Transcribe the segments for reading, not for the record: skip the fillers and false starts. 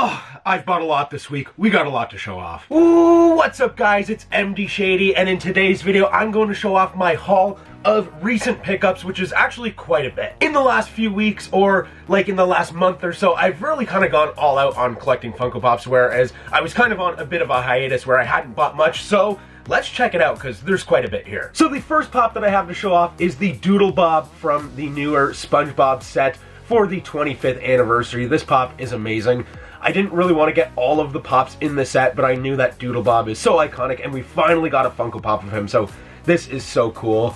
Oh, I've bought a lot this week. We got a lot to show off. Ooh, what's up guys? It's MD Shady, and in today's video, I'm going to show off my haul of recent pickups, which is actually quite a bit. In the last few weeks, or like in the last month or so, I've really kind of gone all out on collecting Funko Pops, whereas I was kind of on a bit of a hiatus where I hadn't bought much, so let's check it out because there's quite a bit here. So the first pop that I have to show off is the Doodle Bob from the newer SpongeBob set for the 25th anniversary. This pop is amazing. I didn't really want to get all of the pops in the set, but I knew that Doodle Bob is so iconic, and we finally got a Funko Pop of him, so this is so cool.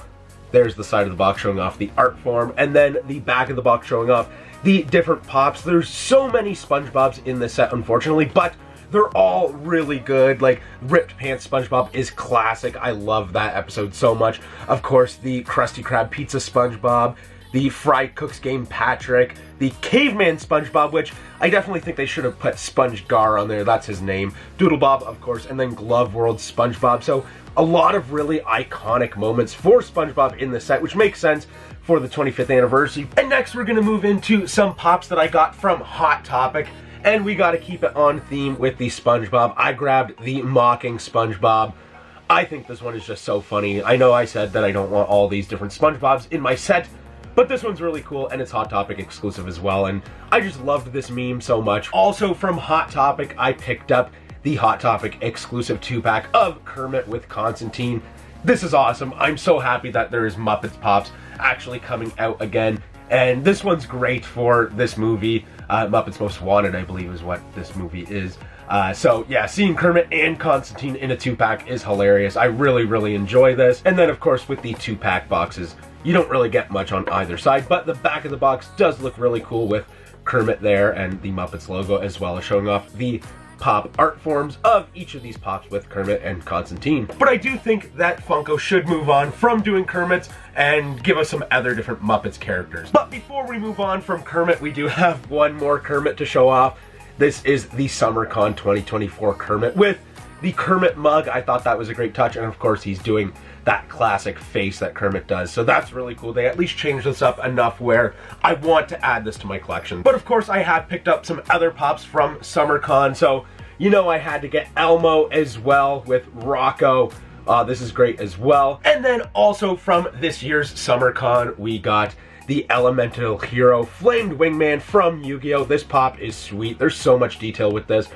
There's the side of the box showing off the art form, and then the back of the box showing off the different pops. There's so many SpongeBobs in this set, unfortunately, but they're all really good. Like, Ripped Pants SpongeBob is classic. I love that episode so much. Of course, the Krusty Krab Pizza SpongeBob, the Fry Cooks Game Patrick, the Caveman SpongeBob, which I definitely think they should have put Sponge Gar on there. That's his name. Doodle Bob, of course, and then Glove World SpongeBob. So a lot of really iconic moments for SpongeBob in the set, which makes sense for the 25th anniversary. And next, we're going to move into some pops that I got from Hot Topic. And we got to keep it on theme with the SpongeBob. I grabbed the Mocking SpongeBob. I think this one is just so funny. I know I said that I don't want all these different SpongeBobs in my set, but this one's really cool, and it's Hot Topic exclusive as well, and I just loved this meme so much. Also from Hot Topic, I picked up the Hot Topic exclusive 2-pack of Kermit with Constantine. This is awesome. I'm so happy that there is Muppets Pops actually coming out again, and this one's great for this movie. Muppets Most Wanted, I believe, is what this movie is. So yeah, seeing Kermit and Constantine in a 2-pack is hilarious. I really enjoy this. And then of course with the 2-pack boxes, you don't really get much on either side, but the back of the box does look really cool with Kermit there and the Muppets logo, as well as showing off the pop art forms of each of these pops with Kermit and Constantine. But I do think that Funko should move on from doing Kermits and give us some other different Muppets characters. But before we move on from Kermit, we do have one more Kermit to show off. This is the SummerCon 2024 Kermit with the Kermit mug. I thought that was a great touch, and of course he's doing that classic face that Kermit does, so that's really cool. They at least changed this up enough where I want to add this to my collection. But of course I have picked up some other pops from SummerCon, so you know I had to get Elmo as well with Rocco. This is great as well. And then also from this year's SummerCon, we got the Elemental Hero Flamed Wingman from Yu-Gi-Oh! This pop is sweet. There's so much detail with this.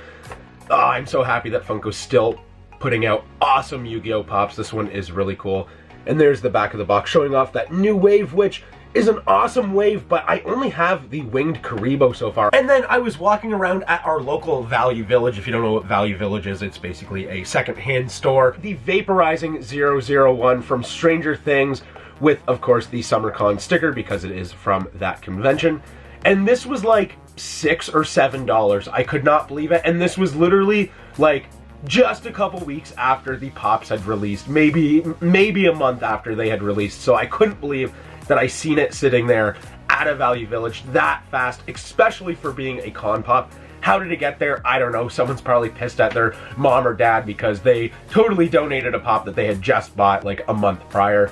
I'm so happy that Funko's still putting out awesome Yu-Gi-Oh! Pops. This one is really cool. And there's the back of the box showing off that new wave, which is an awesome wave, but I only have the Winged Karibo so far. And then I was walking around at our local Value Village. If you don't know what Value Village is, it's basically a second-hand store. The Vaporizing 001 from Stranger Things with, of course, the SummerCon sticker because it is from that convention. And this was like $6 or $7. I could not believe it. And this was literally like just a couple weeks after the pops had released, maybe a month after they had released. So I couldn't believe that I seen it sitting there at a Value Village that fast, especially for being a con pop. How did it get there? I don't know. Someone's probably pissed at their mom or dad because they totally donated a pop that they had just bought like a month prior.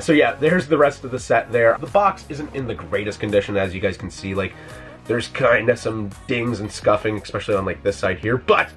So yeah, there's the rest of the set there. The box isn't in the greatest condition, as you guys can see. Like, there's kind of some dings and scuffing, especially on like this side here, but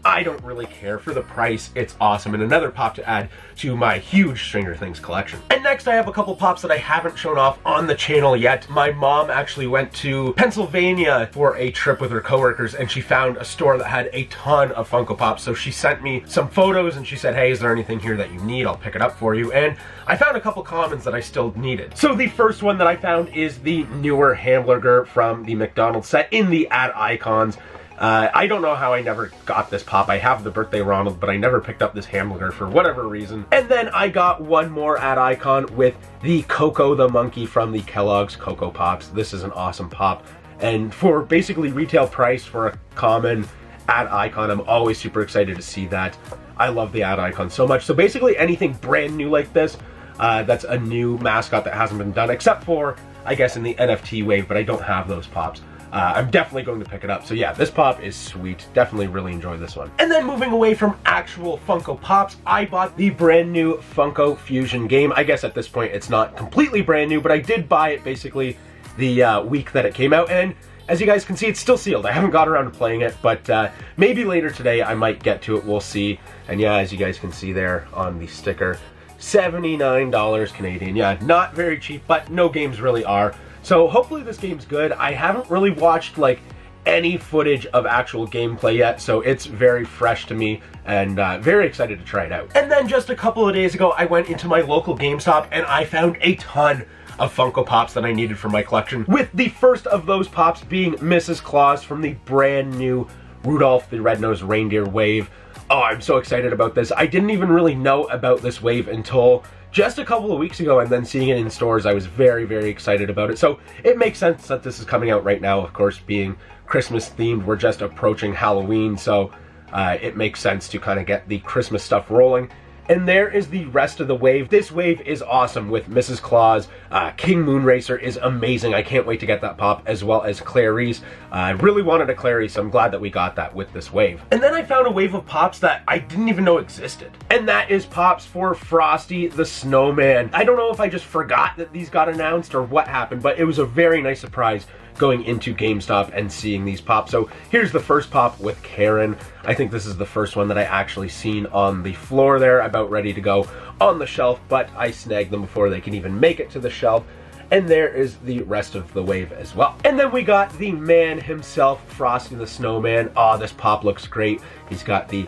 I don't really care. For the price, it's awesome, and another pop to add to my huge Stranger Things collection. And next I have a couple pops that I haven't shown off on the channel yet. My mom actually went to Pennsylvania for a trip with her coworkers, and she found a store that had a ton of Funko Pops, so she sent me some photos and she said, hey, is there anything here that you need? I'll pick it up for you. And I found a couple commons that I still needed. So the first one that I found is the newer Hamburger from the McDonald's set in the Add Icons. I don't know how I never got this pop. I have the Birthday Ronald, but I never picked up this hamburger for whatever reason. And then I got one more Add Icon with the Coco the Monkey from the Kellogg's Coco Pops. This is an awesome pop. And for basically retail price for a common Add Icon, I'm always super excited to see that. I love the Add Icon so much. So basically anything brand new like this, that's a new mascot that hasn't been done, except for, I guess, in the NFT wave, but I don't have those pops. I'm definitely going to pick it up. So yeah, this pop is sweet. Definitely really enjoy this one. And then moving away from actual Funko Pops, I bought the brand new Funko Fusion game. I guess at this point it's not completely brand new, but I did buy it basically the week that it came out, and as you guys can see, it's still sealed. I haven't got around to playing it, but maybe later today I might get to it. We'll see. And yeah, as you guys can see there on the sticker, $79 Canadian. Yeah, not very cheap, but no games really are. So hopefully this game's good. I haven't really watched like any footage of actual gameplay yet, so it's very fresh to me and very excited to try it out. And then just a couple of days ago, I went into my local GameStop and I found a ton of Funko Pops that I needed for my collection, with the first of those Pops being Mrs. Claus from the brand new Rudolph the Red-Nosed Reindeer wave. Oh, I'm so excited about this. I didn't even really know about this wave until just a couple of weeks ago, and then seeing it in stores, I was very, very excited about it. So it makes sense that this is coming out right now, of course, being Christmas themed. We're just approaching Halloween, so it makes sense to kind of get the Christmas stuff rolling. And there is the rest of the wave. This wave is awesome with Mrs. Claus. King Moonracer is amazing. I can't wait to get that pop, as well as Clarice. I really wanted a Clarice, so I'm glad that we got that with this wave. And then I found a wave of pops that I didn't even know existed. And that is pops for Frosty the Snowman. I don't know if I just forgot that these got announced or what happened, but it was a very nice surprise going into GameStop and seeing these pops. So here's the first pop with Karen. I think this is the first one that I actually seen on the floor there, about ready to go on the shelf, but I snagged them before they can even make it to the shelf. And there is the rest of the wave as well. And then we got the man himself, Frosty the Snowman. Oh, this pop looks great. He's got the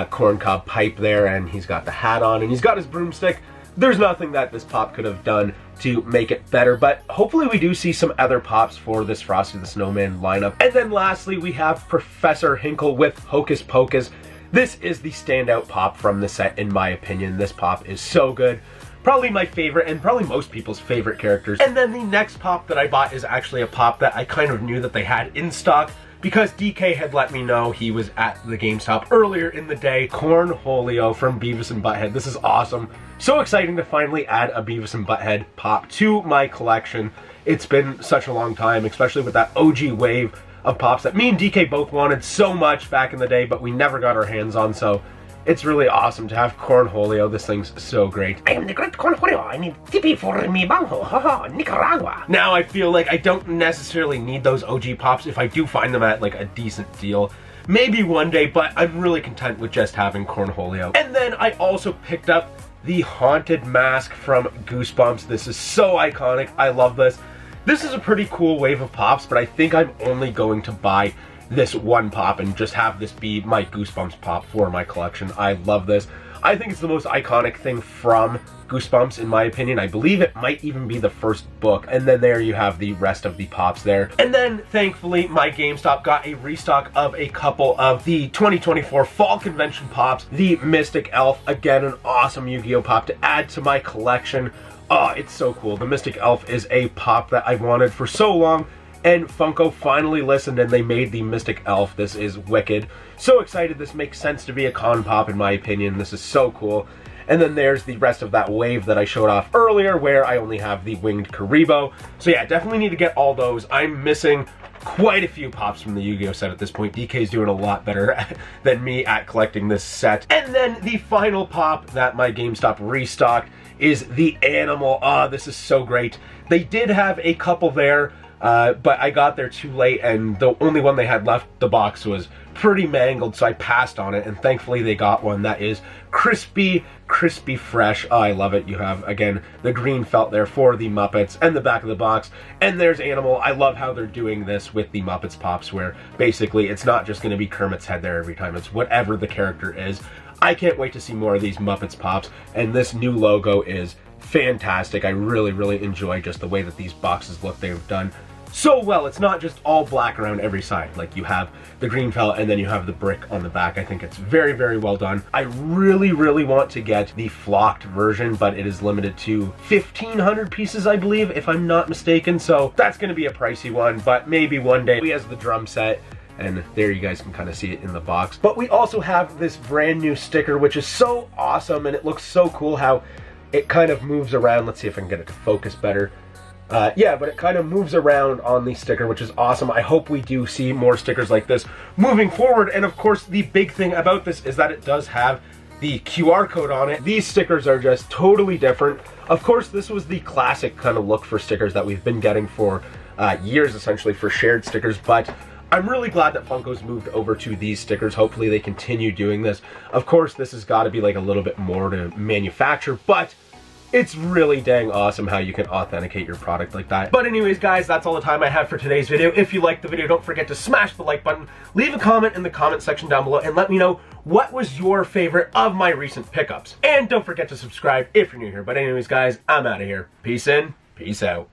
corncob pipe there, and he's got the hat on, and he's got his broomstick. There's nothing that this pop could have done to make it better, but hopefully we do see some other pops for this Frosty the Snowman lineup. And then lastly, we have Professor Hinkle with Hocus Pocus. This is the standout pop from the set, in my opinion. This pop is so good. Probably my favorite, and probably most people's favorite characters. And then the next pop that I bought is actually a pop that I kind of knew that they had in stock, because DK had let me know he was at the GameStop earlier in the day. Cornholio from Beavis and Butthead. This is awesome. So exciting to finally add a Beavis and Butthead pop to my collection. It's been such a long time, especially with that OG wave of pops that me and DK both wanted so much back in the day, but we never got our hands on, so it's really awesome to have Cornholio. This thing's so great. I am the great Cornholio. I need tipi for mi banjo. Haha, Nicaragua. Now I feel like I don't necessarily need those OG pops if I do find them at like a decent deal. Maybe one day, but I'm really content with just having Cornholio. And then I also picked up the Haunted Mask from Goosebumps. This is so iconic. I love this. This is a pretty cool wave of pops, but I think I'm only going to buy this one pop and just have this be my Goosebumps pop for my collection. I love this. I think it's the most iconic thing from Goosebumps, in my opinion. I believe it might even be the first book. And then there you have the rest of the pops there. And then, thankfully, my GameStop got a restock of a couple of the 2024 Fall Convention pops. The Mystic Elf, again, an awesome Yu-Gi-Oh! Pop to add to my collection. Oh, it's so cool. The Mystic Elf is a pop that I've wanted for so long, and Funko finally listened and they made the Mystic Elf. This is wicked. So excited. This makes sense to be a con pop, in my opinion. This is so cool. And then there's the rest of that wave that I showed off earlier, where I only have the Winged Karibo. So yeah, definitely need to get all those. I'm missing quite a few pops from the Yu-Gi-Oh! Set at this point. DK's doing a lot better than me at collecting this set. And then the final pop that my GameStop restocked is the Animal. Ah, this is so great. They did have a couple there, but I got there too late, and the only one they had left, the box, was pretty mangled, so I passed on it, and thankfully they got one that is crispy fresh. Oh, I love it. You have, again, the green felt there for the Muppets and the back of the box, and there's Animal. I love how they're doing this with the Muppets pops, where basically it's not just going to be Kermit's head there every time, it's whatever the character is. I can't wait to see more of these Muppets pops, and this new logo is fantastic. I really enjoy just the way that these boxes look. They've done so well. It's not just all black around every side. Like, you have the green felt and then you have the brick on the back. I think it's very well done. I really want to get the flocked version, but it is limited to 1,500 pieces, I believe, if I'm not mistaken. So that's going to be a pricey one, but maybe one day. We have the drum set, and there you guys can kind of see it in the box. But we also have this brand new sticker, which is so awesome, and it looks so cool how it kind of moves around. Let's see if I can get it to focus better. Yeah, but it kind of moves around on the sticker, which is awesome. I hope we do see more stickers like this moving forward. And of course, the big thing about this is that it does have the QR code on it. These stickers are just totally different. Of course, this was the classic kind of look for stickers that we've been getting for years essentially for shared stickers, but I'm really glad that Funko's moved over to these stickers. Hopefully they continue doing this. Of course, this has got to be like a little bit more to manufacture, but it's really dang awesome how you can authenticate your product like that. But anyways, guys, that's all the time I have for today's video. If you liked the video, don't forget to smash the like button, leave a comment in the comment section down below, and let me know what was your favorite of my recent pickups. And don't forget to subscribe if you're new here. But anyways, guys, I'm out of here. Peace in, peace out.